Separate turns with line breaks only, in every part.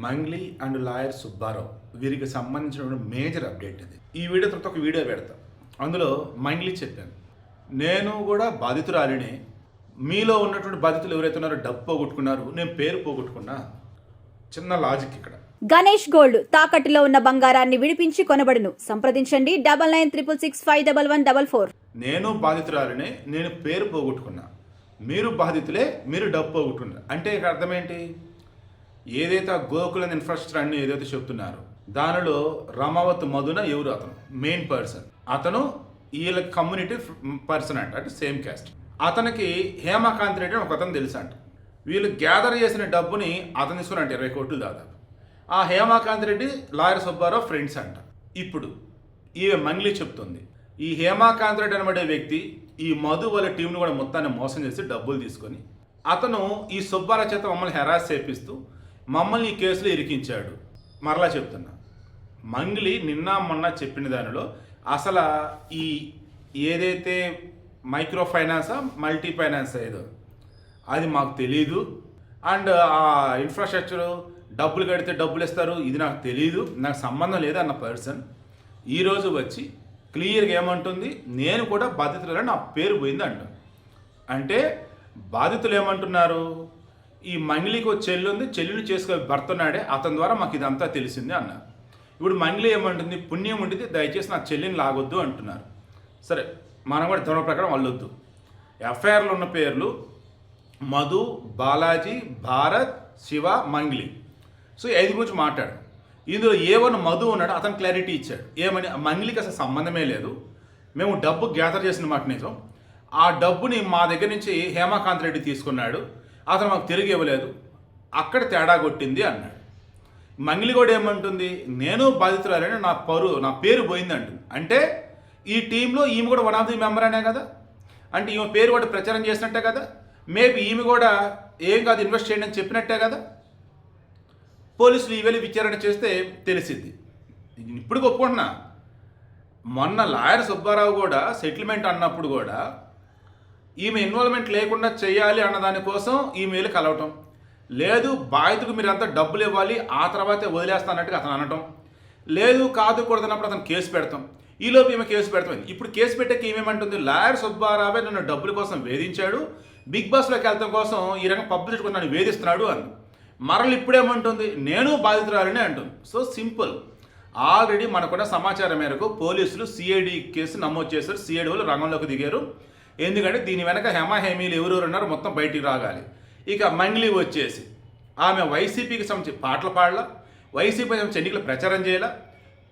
Mangli and lawyer Subbarao వీరికి సంబంధించిన major update ఇది. ఈ వీడియో తర్వాత ఒక వీడియో పెడతా. అందులో మంగ్లీ చెప్పాను, నేను కూడా బాధితురాలిని. మీలో ఉన్నటువంటి బాధితులు ఎవరైతే ఉన్నారో డబ్బు పోగొట్టుకున్నారు, నేను పేరు పోగొట్టుకున్నా. చిన్న లాజిక్ ఇక్కడ.
గణేష్ గోల్డ్ తాకట్టులో ఉన్న బంగారాన్ని విడిపించి కొనబడును. సంప్రదించండి 9966561144.
నేను బాధితురాలిని, నేను పేరు పోగొట్టుకున్నా. మీరు బాధితులే, మీరు డబ్బు పోగొట్టుకున్నారు. అంటే ఇక్కడ అర్థం ఏంటి? ఏదైతే ఆ గోకులం ఇన్ఫ్రాస్ట్రక్చర్ అన్ని ఏదైతే చెప్తున్నారో దానిలో రమావత్ మధున ఎవరు అతను మెయిన్ పర్సన్. అతను వీళ్ళ కమ్యూనిటీ పర్సన్ అంట, అంటే సేమ్ క్యాస్ట్. అతనికి హేమకాంత్ రెడ్డి అని ఒక అతను తెలుసు అంట. వీళ్ళు గ్యాదర్ చేసిన డబ్బుని అతను తీసుకున్నంట 20 కోట్లు దాదాపు. ఆ హేమకాంత్ రెడ్డి లాయర్ సుబ్బారావు ఫ్రెండ్స్ అంట. ఇప్పుడు ఈ మంగ్లీ చెప్తుంది, ఈ హేమకాంత్ రెడ్డి అనబడే వ్యక్తి ఈ మధు వాళ్ళ టీంను కూడా మొత్తాన్ని మోసం చేసి డబ్బులు తీసుకొని అతను ఈ సుబ్బారావు చేత మమ్మల్ని హెరాస్ చేపిస్తూ మమ్మల్ని ఈ కేసులో ఇరికించాడు. మరలా చెప్తున్నా, మంగ్లీ నిన్న మొన్న చెప్పిన దానిలో అసలు ఈ ఏదైతే మైక్రో ఫైనాన్సా మల్టీ ఫైనాన్స్ ఏదో అది మాకు తెలీదు, అండ్ ఆ ఇన్ఫ్రాస్ట్రక్చరు డబ్బులు కడితే డబ్బులు ఇస్తారు, ఇది నాకు తెలీదు, నాకు సంబంధం లేదు అన్న పర్సన్ ఈరోజు వచ్చి క్లియర్గా ఏమంటుంది, నేను కూడా బాధితులని నా పేరు పోయింది అంటుంది. అంటే బాధితులు ఏమంటున్నారు, ఈ మంగ్లీకి ఒక చెల్లి ఉంది, చెల్లిని చేసుకుని భర్తున్నాడే, అతని ద్వారా మాకు ఇదంతా తెలిసింది అన్నారు. ఇప్పుడు మంగ్లీ ఏమంటుంది, పుణ్యం ఉంటుంది, దయచేసి నా చెల్లిని లాగొద్దు అంటున్నారు. సరే, మనం కూడా ధర్మ ప్రకారం వెళ్ళొద్దు. ఎఫ్ఐఆర్లో ఉన్న పేర్లు మధు, బాలాజీ, భారత్, శివ, మంగ్లీ. సో 5 గురించి మాట్లాడు. ఇందులో ఏ1 మధు ఉన్నాడు, అతను క్లారిటీ ఇచ్చాడు. ఏమని, మంగ్లీకి అసలు సంబంధమే లేదు, మేము డబ్బు గ్యాదర్ చేసిన మాట నిజం, ఆ డబ్బుని మా దగ్గర నుంచి హేమకాంత్ రెడ్డి తీసుకున్నాడు, అతను మాకు తిరిగి ఇవ్వలేదు, అక్కడ తేడా కొట్టింది అన్నాడు. మంగ్లీ కూడా ఏమంటుంది, నేను బాధితురాలని నా పేరు పోయింది అంటుంది. అంటే ఈ టీంలో ఈమె కూడా వన్ ఆఫ్ ది మెంబర్ అనే కదా, అంటే ఈమె పేరు కూడా ప్రచారం చేసినట్టే కదా, మేబీ ఈమె కూడా ఏం కాదు ఇన్వెస్ట్ చేయండి అని చెప్పినట్టే కదా. పోలీసులు ఈవేళ విచారణ చేస్తే తెలిసింది. ఇప్పుడు ఒప్పుకుంటున్నా, మొన్న లాయర్ సుబ్బారావు కూడా సెటిల్మెంట్ అన్నప్పుడు కూడా ఈమె ఇన్వాల్వ్మెంట్ లేకుండా చేయాలి అన్న దానికోసం ఈమెయిల్ కలవటం లేదు, బాధితుడికి మీరు అంతా డబ్బులు ఇవ్వాలి ఆ తర్వాతే వదిలేస్తానట్టుగా అతను అనటం లేదు, కాదు కూడదన్నప్పుడు అతను కేసు పెడతాం, ఈలోపు ఈమె కేసు పెడతాం. ఇప్పుడు కేసు పెట్టాక ఏమేమంటుంది, లాయర్ సుబ్బారావే నన్ను డబ్బుల కోసం వేధించాడు, బిగ్ బాస్లోకి వెళ్తాం కోసం ఈ రకంగా పబ్లిసిటీ కోసం నన్ను వేధిస్తున్నాడు అని. మరలు ఇప్పుడేమంటుంది, నేను బాధితురాలని అంటుంది. So simple. ఆల్రెడీ మనకున్న సమాచారం మేరకు పోలీసులు సిఐడి కేసు నమోదు చేశారు, సిఐడి వాళ్ళు రంగంలోకి దిగారు. ఎందుకంటే దీని వెనక హేమీలు ఎవరెవరు ఉన్నారో మొత్తం బయటికి రాగాలి. ఇక మంగ్లీ వచ్చేసి ఆమె వైసీపీకి సంబంధించి పాటలు పాడలా, వైసీపీ సంబంధించి ఎన్నికల ప్రచారం చేయాల,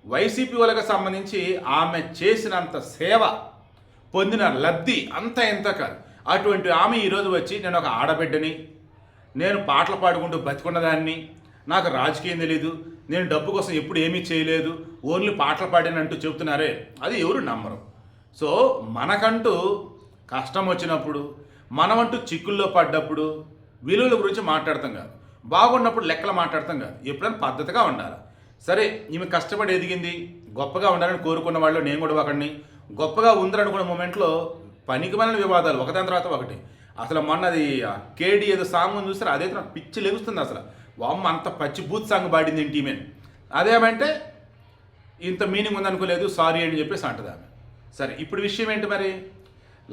వైసీపీ వాళ్ళకి సంబంధించి ఆమె చేసినంత సేవ పొందిన లబ్ధి అంత ఎంత కాదు. అటువంటి ఆమె ఈరోజు వచ్చి నేను ఒక ఆడబిడ్డని, నేను పాటలు పాడుకుంటూ బతికున్నదాన్ని, నాకు రాజకీయం తెలీదు, నేను డబ్బు కోసం ఎప్పుడు ఏమీ చేయలేదు, ఓన్లీ పాటలు పాడానంటూ చెబుతున్నారే, అది ఎవరు నమ్మరు. సో మనకంటూ కష్టం వచ్చినప్పుడు, మనమంటూ చిక్కుల్లో పడ్డప్పుడు విలువల గురించి మాట్లాడతాం కాదు, బాగున్నప్పుడు లెక్కలు మాట్లాడతాం కాదు, ఎప్పుడైనా పద్ధతిగా ఉండాలి. సరే, ఈమె కష్టపడి ఎదిగింది, గొప్పగా ఉండాలని కోరుకున్న వాళ్ళు నేను కూడా ఒకడిని, గొప్పగా ఉందరనుకున్న మూమెంట్లో పనికిమాలిన వివాదాలు ఒకదాని తర్వాత ఒకటి. అసలు మొన్నది కేడి ఏదో సాంగ్ చూస్తారు, అదైతే నాకు పిచ్చి లెగుస్తుంది. అసలు వామ్మ అంత పచ్చి బూత్ సాంగ్ పాడింది ఏంటి ఈమె, అదేమంటే ఇంత మీనింగ్ ఉందనుకోలేదు, సారీ అని చెప్పేసి అంటది ఆమె. సరే, ఇప్పుడు విషయం ఏంటి మరి,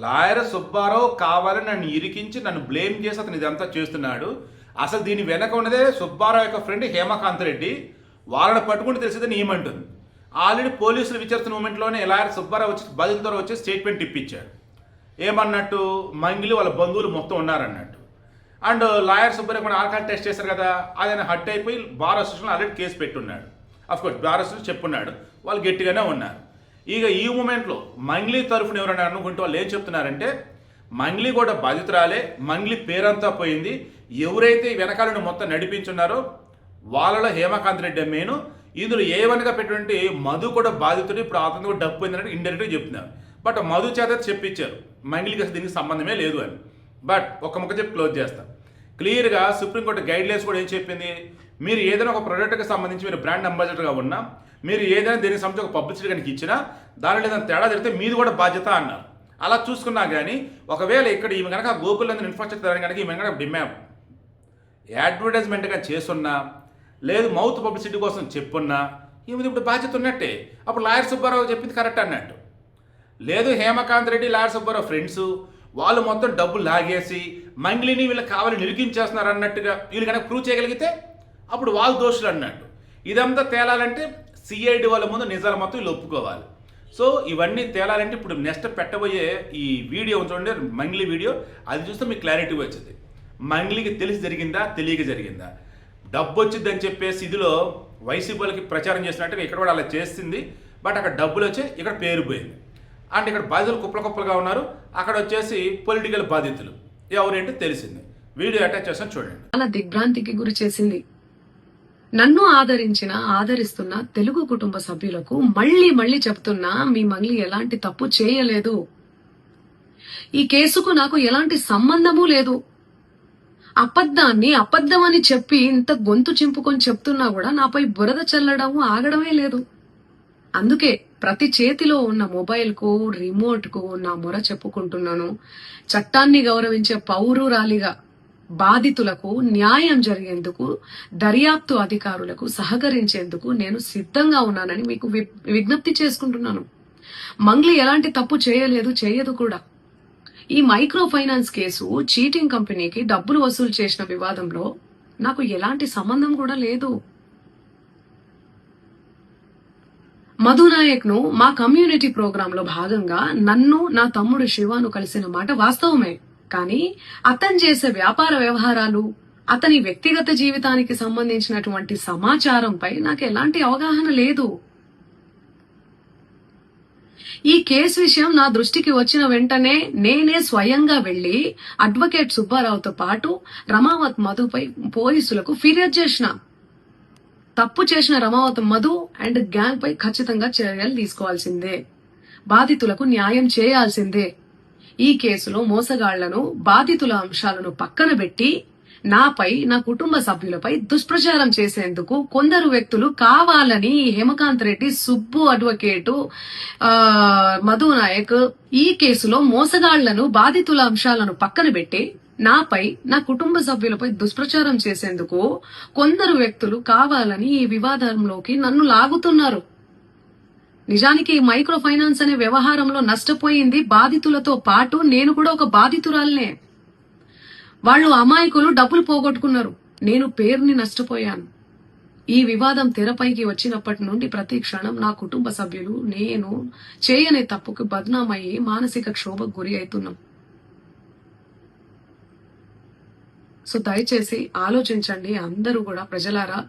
లాయర్ సుబ్బారావు కావాలని నన్ను ఇరికించి నన్ను బ్లేమ్ చేసి అతను ఇదంతా చేస్తున్నాడు. అసలు దీని వెనక ఉన్నదే సుబ్బారావు యొక్క ఫ్రెండ్ హేమకాంత్ రెడ్డి, వాళ్ళని పట్టుకుంటే తెలిసేదని ఏమంటుంది. ఆల్రెడీ పోలీసులు విచారిస్తున్న మూమెంట్లోనే లాయర్ సుబ్బారావు వచ్చి బాధితులతో వచ్చి స్టేట్మెంట్ ఇప్పించాడు. ఏమన్నట్టు, మంగ్లీ వాళ్ళ బంధువులు మొత్తం ఉన్నారన్నట్టు. అండ్ లాయర్ సుబ్బారావు కూడా ఆల్కహాల్ టెస్ట్ చేశారు కదా, ఆయన హట్ అయిపోయి బార్ అసోసియేషన్ ఆల్రెడీ కేసు పెట్టున్నాడు. అఫ్కోర్స్ బార్ అసోసియేషన్ చెప్పున్నాడు, వాళ్ళు గట్టిగానే ఉన్నారు. ఇక ఈ మూమెంట్లో మంగ్లీ తరఫున ఎవరైనా అనుకుంటే వాళ్ళు ఏం చెప్తున్నారంటే, మంగ్లీ కూడా బాధితురాలే, మంగ్లీ పేరంతా పోయింది, ఎవరైతే వెనకాలను మొత్తం నడిపించున్నారో వాళ్ళలో హేమకాంత్ రెడ్డి మెయిన్, ఇందులో ఏవనగా పెట్టినటువంటి మధు కూడా బాధితుడు, ఇప్పుడు అతను కూడా డబ్బు పోయిందని ఇండైరెక్ట్గా చెప్తున్నారు. బట్ మధు చేత చెప్పించారు మంగ్లీకి అసలు దీనికి సంబంధమే లేదు అని. బట్ ఒక ముక్క చెప్పి క్లోజ్ చేస్తాం. క్లియర్గా సుప్రీంకోర్టు గైడ్లైన్స్ కూడా ఏం చెప్పింది, మీరు ఏదైనా ఒక ప్రోడక్ట్కి సంబంధించి మీరు బ్రాండ్ అంబాసిడర్గా ఉన్నా, మీరు ఏదైనా దీనికి సంబంధించి ఒక పబ్లిసిటీ కనుక ఇచ్చినా దానిలో ఏదైనా తేడా జరిగితే మీది కూడా బాధ్యత అన్నారు. అలా చూసుకున్నా కానీ ఒకవేళ ఇక్కడ ఈమె కనుక గోకులందరూ ఇన్ఫ్రాస్ట్రక్చర్ కనుక ఈమె కనుక అడ్వర్టైజ్మెంట్గా చేస్తున్నా, లేదు మౌత్ పబ్లిసిటీ కోసం చెప్పున్నా ఈమె ఇప్పుడు బాధ్యత ఉన్నట్టే. అప్పుడు లాయర్ సుబ్బారావు చెప్పింది కరెక్ట్ అన్నట్టు. లేదు హేమకాంత్ రెడ్డి లాయర్ సుబ్బారావు ఫ్రెండ్స్ వాళ్ళు మొత్తం డబ్బులు లాగేసి మంగ్లీని వీళ్ళకి కావాలని నిరికించేస్తున్నారు అన్నట్టుగా వీళ్ళు కనుక ప్రూవ్ చేయగలిగితే అప్పుడు వాళ్ళు దోషులు అన్నట్టు. ఇదంతా తేలాలంటే సిఐడి వాళ్ళ ముందు నిజాలు మొత్తం వీళ్ళు ఒప్పుకోవాలి. సో ఇవన్నీ తేలాలంటే ఇప్పుడు నెక్స్ట్ పెట్టబోయే ఈ వీడియో చూడండి, మంగ్లీ వీడియో, అది చూస్తే మీకు క్లారిటీ వచ్చింది. మంగ్లీకి తెలిసి జరిగిందా తెలియక జరిగిందా, డబ్బు వచ్చిందని చెప్పేసి ఇదిలో వైసీపీ వాళ్ళకి ప్రచారం చేసినట్టుగా ఇక్కడ కూడా అలా చేసింది. బట్ అక్కడ డబ్బులు వచ్చి ఇక్కడ పేరు పోయింది. అంటే ఇక్కడ బాధితులు కుప్పలు కుప్పలుగా ఉన్నారు, అక్కడ వచ్చేసి పొలిటికల్ బాధితులు ఎవరేంటో తెలిసింది. వీడియో అటాచ్ చేస్తాను చూడండి.
చాలా దిగ్భ్రాంతికి గురి చేసింది. నన్ను ఆదరిస్తున్న తెలుగు కుటుంబ సభ్యులకు మళ్ళీ చెప్తున్నా, మీ మంగ్లీ ఎలాంటి తప్పు చేయలేదు. ఈ కేసుకు నాకు ఎలాంటి సంబంధము లేదు. అబద్ధాన్ని అబద్ధమని చెప్పి ఇంత గొంతు చింపుకొని చెప్తున్నా కూడా నాపై బురద చల్లడం ఆగడమే లేదు. అందుకే ప్రతి చేతిలో ఉన్న మొబైల్ కు రిమోట్ కు నా మొర చెప్పుకుంటున్నాను. చట్టాన్ని గౌరవించే పౌరురాలిగా బాధితులకు న్యాయం జరిగేందుకు దర్యాప్తు అధికారులకు సహకరించేందుకు నేను సిద్ధంగా ఉన్నానని మీకు విజ్ఞప్తి చేసుకుంటున్నాను. మంగ్లీ ఎలాంటి తప్పు చేయలేదు, చేయదు కూడా. ఈ మైక్రో ఫైనాన్స్ కేసు చీటింగ్ కంపెనీకి డబ్బులు వసూలు చేసిన వివాదంలో నాకు ఎలాంటి సంబంధం కూడా లేదు. మధునాయక్ ను మా కమ్యూనిటీ ప్రోగ్రామ్ లో భాగంగా నన్ను నా తమ్ముడు శివాను కలిసిన మాట వాస్తవమే. కానీ అతను చేసే వ్యాపార వ్యవహారాలు, అతని వ్యక్తిగత జీవితానికి సంబంధించినటువంటి సమాచారంపై నాకు ఎలాంటి అవగాహన లేదు. ఈ కేసు విషయం నా దృష్టికి వచ్చిన వెంటనే నేనే స్వయంగా వెళ్లి అడ్వకేట్ సుబ్బారావుతో పాటు రమావత్ మధుపై పోలీసులకు ఫిర్యాదు చేసిన. తప్పు చేసిన రమావత్ మధు అండ్ గ్యాంగ్ పై ఖచ్చితంగా చర్యలు తీసుకోవాల్సిందే. బాధితులకు న్యాయం చేయాల్సిందే. ఈ కేసులో మోసగాళ్లను, బాధితుల అంశాలను పక్కన పెట్టి నాపై, నా కుటుంబ సభ్యులపై దుష్ప్రచారం చేసేందుకు కొందరు వ్యక్తులు కావాలని హేమకాంత్ రెడ్డి, సుబ్బు అడ్వకేటు, మధునాయక్ ఈ కేసులో మోసగాళ్లను, బాధితుల అంశాలను పక్కన పెట్టి నాపై, నా కుటుంబ సభ్యులపై దుష్ప్రచారం చేసేందుకు కొందరు వ్యక్తులు కావాలని ఈ వివాదంలోకి నన్ను లాగుతున్నారు. నిజానికి ఈ మైక్రో ఫైనాన్స్ అనే వ్యవహారంలో నష్టపోయింది బాధితులతో పాటు నేను కూడా ఒక బాధితురాలనే. వాళ్ళు అమాయకులు డబ్బులు పోగొట్టుకున్నారు, నేను పేరుని నష్టపోయాను. ఈ వివాదం తెరపైకి వచ్చినప్పటి నుండి ప్రతి క్షణం నా కుటుంబ సభ్యులు, నేను చేయని తప్పుకు బద్నామయ్యి మానసిక క్షోభకు గురి అవుతున్నాం. సో దయచేసి ఆలోచించండి అందరూ కూడా, ప్రజలారా.